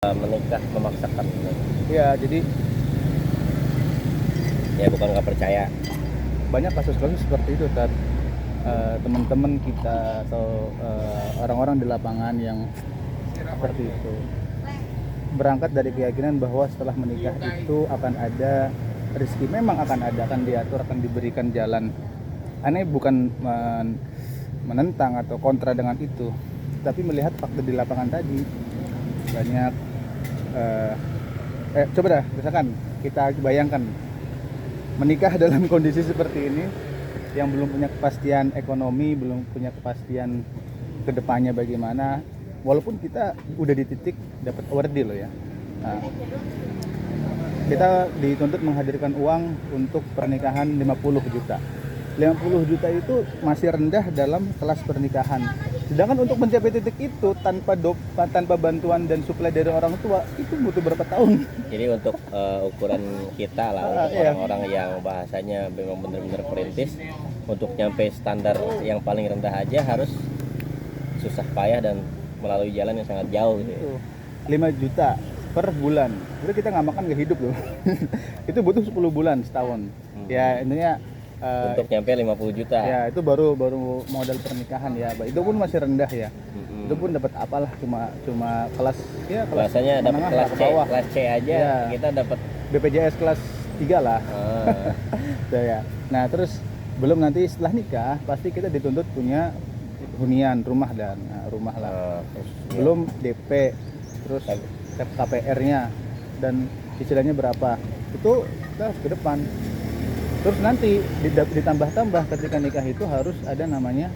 menikah memaksakan. Ya, jadi Ya bukan nggak percaya. banyak kasus-kasus seperti itu, teman-teman kita atau orang-orang di lapangan yang seperti itu berangkat dari keyakinan bahwa setelah menikah itu akan ada rezeki, memang akan diatur, akan diberikan jalan. Aneh bukan menentang atau kontra dengan itu, tapi melihat fakta di lapangan tadi banyak. Coba dah, misalkan kita bayangkan menikah dalam kondisi seperti ini, yang belum punya kepastian ekonomi, belum punya kepastian kedepannya bagaimana, walaupun kita udah di titik dapat awardee loh ya. Nah, kita dituntut menghadirkan uang untuk pernikahan 50 juta. 50 juta itu masih rendah dalam kelas pernikahan. Sedangkan untuk mencapai titik itu tanpa bantuan dan suplai dari orang tua itu butuh berapa tahun? Jadi untuk ukuran kita lah, untuk Iya. orang-orang yang bahasanya memang benar-benar perintis, untuk nyampe standar yang paling rendah aja harus susah payah dan melalui jalan yang sangat jauh gitu ya. 5 juta per bulan. Itu kita nggak makan nggak hidup loh. Itu butuh 10 bulan setahun. Ya intinya Untuk nyampe 50 juta. ya itu baru modal pernikahan ya. Itu pun masih rendah ya. Itu pun dapat apalah, cuma kelas Bahasanya dapat menengah kelas lah, ke C, bawah. kelas C aja Ya. kita dapat. BPJS kelas 3 lah. Ah, Udah ya. Nah, terus belum nanti setelah nikah pasti kita dituntut punya hunian rumah rumah lah. terus Belum DP, terus KPR-nya dan cicilannya berapa. Itu kita harus ke depan. Terus nanti ditambah-tambah ketika nikah itu harus ada namanya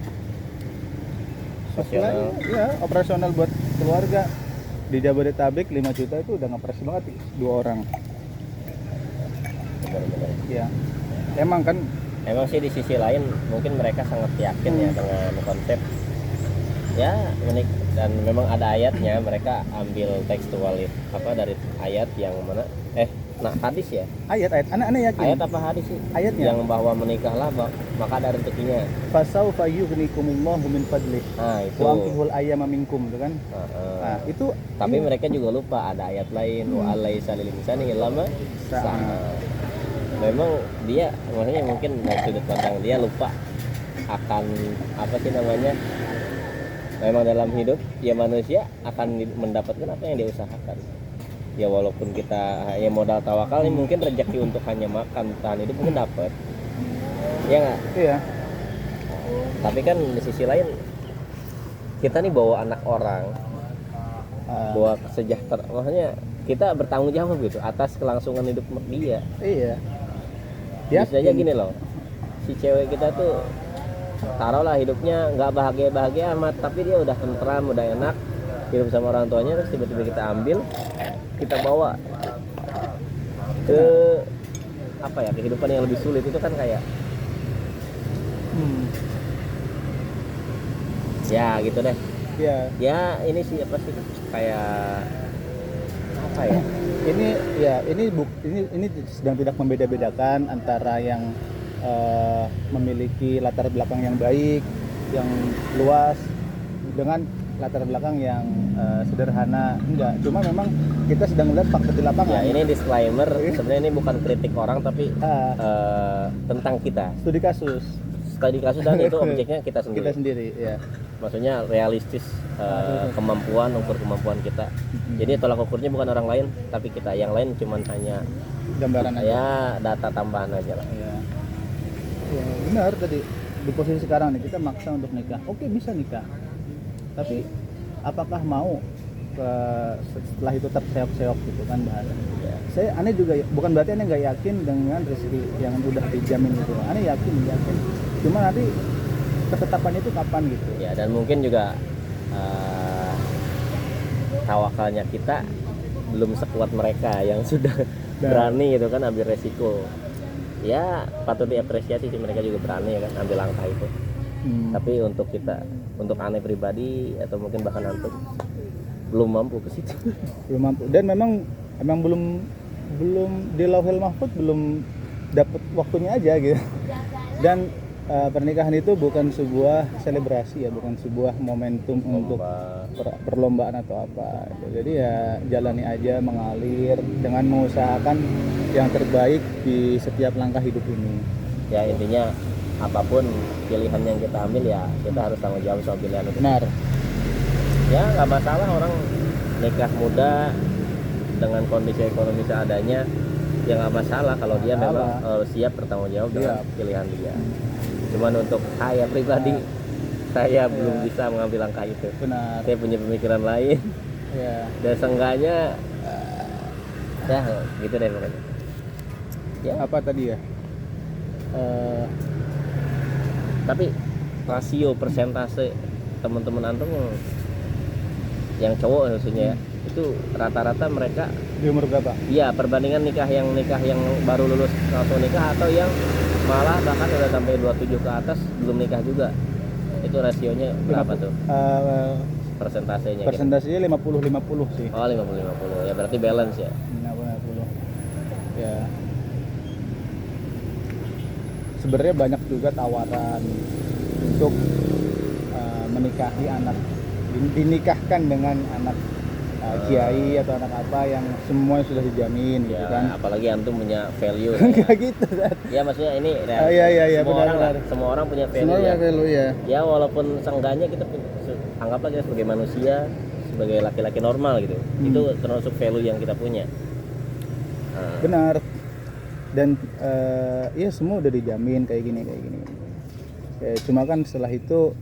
Operasional. ya, operasional buat keluarga. Di Jabodetabek 5 juta itu udah ngepres banget 2 orang. benar-benar. Ya. Emang kan Emang sih di sisi lain mungkin mereka sangat yakin ya dengan konsep ya menik, dan memang ada ayatnya, mereka ambil tekstual dari ayat yang mana hadis ya, ayat anak-anak yakin. ayat apa hadis sih Ayatnya yang bahwa menikahlah maka ada rezekinya. fasaufa yughnikumullahu min fadlih Nah itu wa ankihul ayyama minkum, itu kan. Nah, itu tapi mereka juga lupa ada ayat lain wa alaisa lil insani illa ma sa'a. Memang dia maksudnya mungkin dari sudut pandang dia lupa akan apa sih namanya, memang dalam hidup ya manusia akan mendapatkan apa yang dia usahakan. Ya walaupun kita ya modal tawakal nih, mungkin rezeki untuk hanya makan tahan hidup mungkin dapat ya nggak. iya. Tapi kan di sisi lain kita nih bawa anak orang, bawa kesejahteraan, maksudnya kita bertanggung jawab gitu atas kelangsungan hidup dia. Iya. Bisa aja gini loh, si cewek kita tuh taruhlah hidupnya nggak bahagia amat, tapi dia udah tentram, udah enak hidup sama orang tuanya, terus tiba-tiba kita ambil, kita bawa ke apa ya, kehidupan yang lebih sulit. Itu kan kayak ya gitu deh. Iya. Ya ini sih apa sih, kayak apa ya, ini sedang tidak membeda-bedakan antara yang memiliki latar belakang yang baik, yang luas, dengan latar belakang yang sederhana. Enggak, cuma memang kita sedang melihat fakta di lapangan. ya ini disclaimer, sebenarnya ini bukan kritik orang tapi tentang kita Studi kasus dan itu objeknya kita sendiri. ya. Maksudnya realistis, kemampuan, ukur kemampuan kita. Jadi tolak ukurnya bukan orang lain tapi kita, yang lain cuman hanya Gambaran aja. ya data tambahan aja lah. Ya. Ya, benar tadi. Di posisi sekarang nih kita maksa untuk nikah. Oke, bisa nikah. Tapi apakah mau setelah itu terseok-seok gitu kan bahasanya. Ya. Saya aneh juga, bukan berarti aneh nggak yakin dengan rezeki yang udah dijamin gitu. Aneh yakin. Cuma nanti ketetapannya itu kapan gitu. Ya, dan mungkin juga tawakalnya kita belum sekuat mereka yang sudah berani gitu kan ambil resiko. Ya patut diapresiasi sih, mereka juga berani ya kan ambil langkah itu. Tapi untuk kita, untuk aneh pribadi atau mungkin bahkan antum belum mampu ke situ. Belum mampu, dan memang belum di Lauhil Mahfuz belum dapat waktunya aja gitu. Dan pernikahan itu bukan sebuah selebrasi ya, bukan sebuah momentum untuk perlombaan atau apa. Jadi ya jalani aja, mengalir dengan mengusahakan yang terbaik di setiap langkah hidup ini. Ya intinya apapun pilihan yang kita ambil ya kita harus tanggung jawab soal pilihan itu. Benar. Ya nggak masalah orang nikah muda dengan kondisi ekonomi seadanya, ya nggak masalah kalau dia memang siap bertanggung jawab dengan pilihan dia. Cuman untuk saya pribadi, saya belum bisa mengambil langkah itu. Benar. Saya punya pemikiran lain. Ya. Dan seenggaknya ya gitu deh pokoknya. Ya apa tadi ya? Tapi rasio persentase teman-teman antum yang cowok khususnya ya, itu rata-rata mereka Di umur berapa? iya perbandingan nikah yang baru lulus langsung nikah atau yang malah bahkan udah sampai 27 ke atas belum nikah juga, itu rasionya berapa tuh persentasenya? Persentasenya 50-50 sih. Oh 50-50 ya, berarti balance ya. 50-50 ya. Sebenarnya banyak juga tawaran untuk menikahi anak, dinikahkan dengan anak kiai atau anak apa yang semua sudah dijamin gitu Ya, kan. apalagi antum punya value. Enggak gitu kan. Ya maksudnya ini Iya semua orang benar. lah, semua orang punya value Semua ya. value ya. Ya walaupun seenggaknya kita anggaplah kita sebagai manusia, sebagai laki-laki normal gitu. Itu termasuk value yang kita punya. Benar. Dan ya semua udah dijamin kayak gini. Ya, cuma kan setelah itu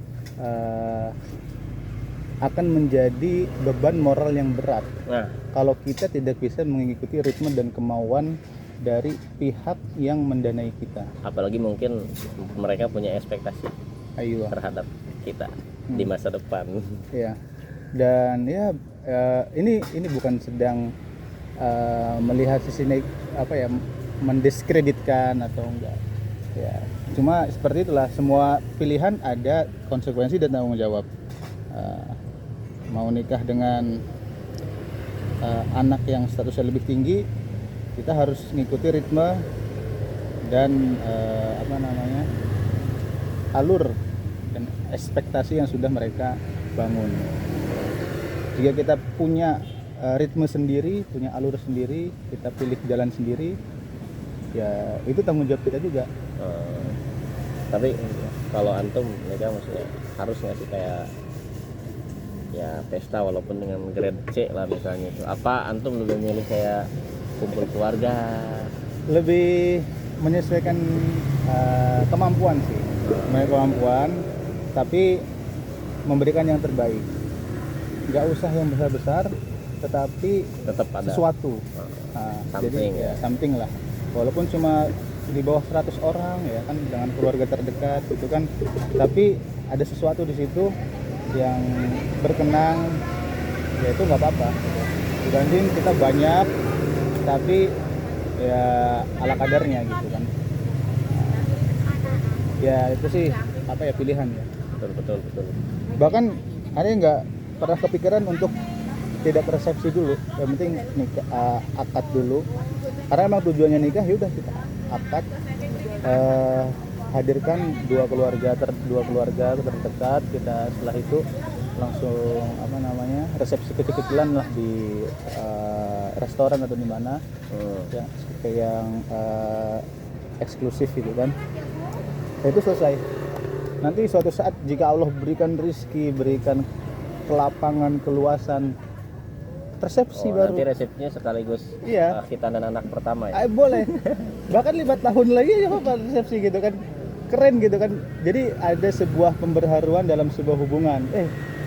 akan menjadi beban moral yang berat. Nah, kalau kita tidak bisa mengikuti ritme dan kemauan dari pihak yang mendanai kita. apalagi mungkin mereka punya ekspektasi Ayo. terhadap kita di masa depan. Ya. Dan ya ini bukan sedang melihat sisi apa ya, mendiskreditkan atau enggak. Ya, cuma seperti itulah, semua pilihan ada konsekuensi dan tanggung jawab. Mau nikah dengan anak yang statusnya lebih tinggi, kita harus ngikuti ritme dan alur dan ekspektasi yang sudah mereka bangun. Jika kita punya ritme sendiri, punya alur sendiri, kita pilih jalan sendiri, ya itu tanggung jawab kita juga. Tapi kalau antum nikah maksudnya harus ngasih kayak ya pesta walaupun dengan grade C lah misalnya itu. Apa antum lebih milih kayak kumpul keluarga? Lebih menyesuaikan kemampuan sih, kemampuan, tapi memberikan yang terbaik. Nggak usah yang besar-besar, tetapi Tetap ada sesuatu. something Jadi ya. something lah. Walaupun cuma di bawah 100 orang ya kan, dengan keluarga terdekat gitu kan, tapi ada sesuatu di situ yang berkenang, ya itu nggak apa-apa gitu. Dibanding kita banyak tapi ya ala kadarnya gitu kan. Ya itu sih apa ya, pilihan ya. Betul. Bahkan ada yang nggak pernah kepikiran untuk tidak resepsi dulu, yang penting nikah, akad dulu, karena emang tujuannya nikah, yaudah kita akad, hadirkan dua keluarga terdekat kita, setelah itu langsung resepsi kecil-kecilan lah di restoran atau di mana ya, kayak yang eksklusif gitu kan. Ya, itu selesai. Nanti suatu saat jika Allah berikan rezeki, berikan kelapangan, keluasan, resepsi baru. Nanti resepsinya sekaligus Iya. kita dan anak pertama ya. Boleh. Bahkan 5 tahun lagi ya apa resepsi gitu kan. Keren gitu kan. Jadi ada sebuah pemberharuan dalam sebuah hubungan.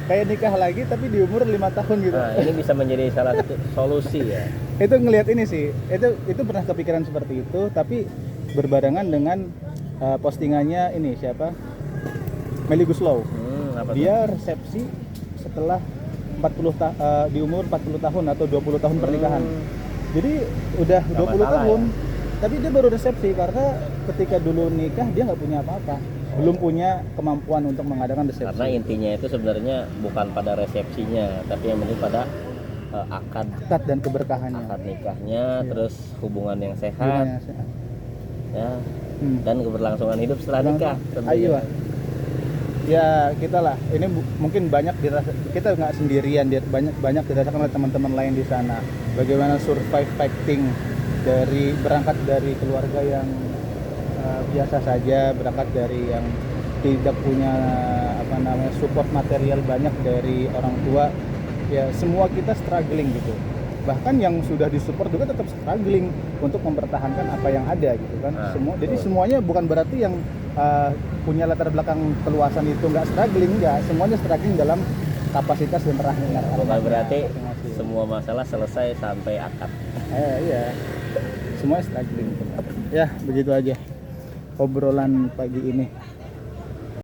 Kayak nikah lagi tapi di umur 5 tahun gitu. Nah, ini bisa menjadi salah satu solusi ya. Itu ngelihat ini sih. Itu pernah kepikiran seperti itu, tapi berbarengan dengan postingannya ini siapa? Melly Guslow. Apa Dia resepsi setelah di umur 40 tahun atau 20 tahun pernikahan. Jadi udah 20 tahun ya. tapi dia baru resepsi karena ketika dulu nikah dia nggak punya apa-apa, belum punya kemampuan untuk mengadakan resepsi. Karena intinya itu sebenarnya bukan pada resepsinya, tapi yang penting pada akad dan keberkahannya. nikahnya, terus hubungan yang sehat. Hubungannya sehat. Ya, dan keberlangsungan hidup setelah nikah. Ayo lah. Ya kita lah, ini mungkin banyak kita nggak sendirian, banyak dirasakan oleh teman-teman lain di sana. Bagaimana survive fighting berangkat dari keluarga yang biasa saja, berangkat dari yang tidak punya support material banyak dari orang tua. Ya semua kita struggling gitu. Bahkan yang sudah disupport juga tetap struggling untuk mempertahankan apa yang ada gitu kan. Jadi semuanya bukan berarti yang punya latar belakang keluasan itu nggak struggling, enggak, semuanya struggling dalam kapasitas dan rahimnya. Bukan berarti semua masalah selesai sampai akad. Iya, semuanya struggling. Ya begitu aja obrolan pagi ini.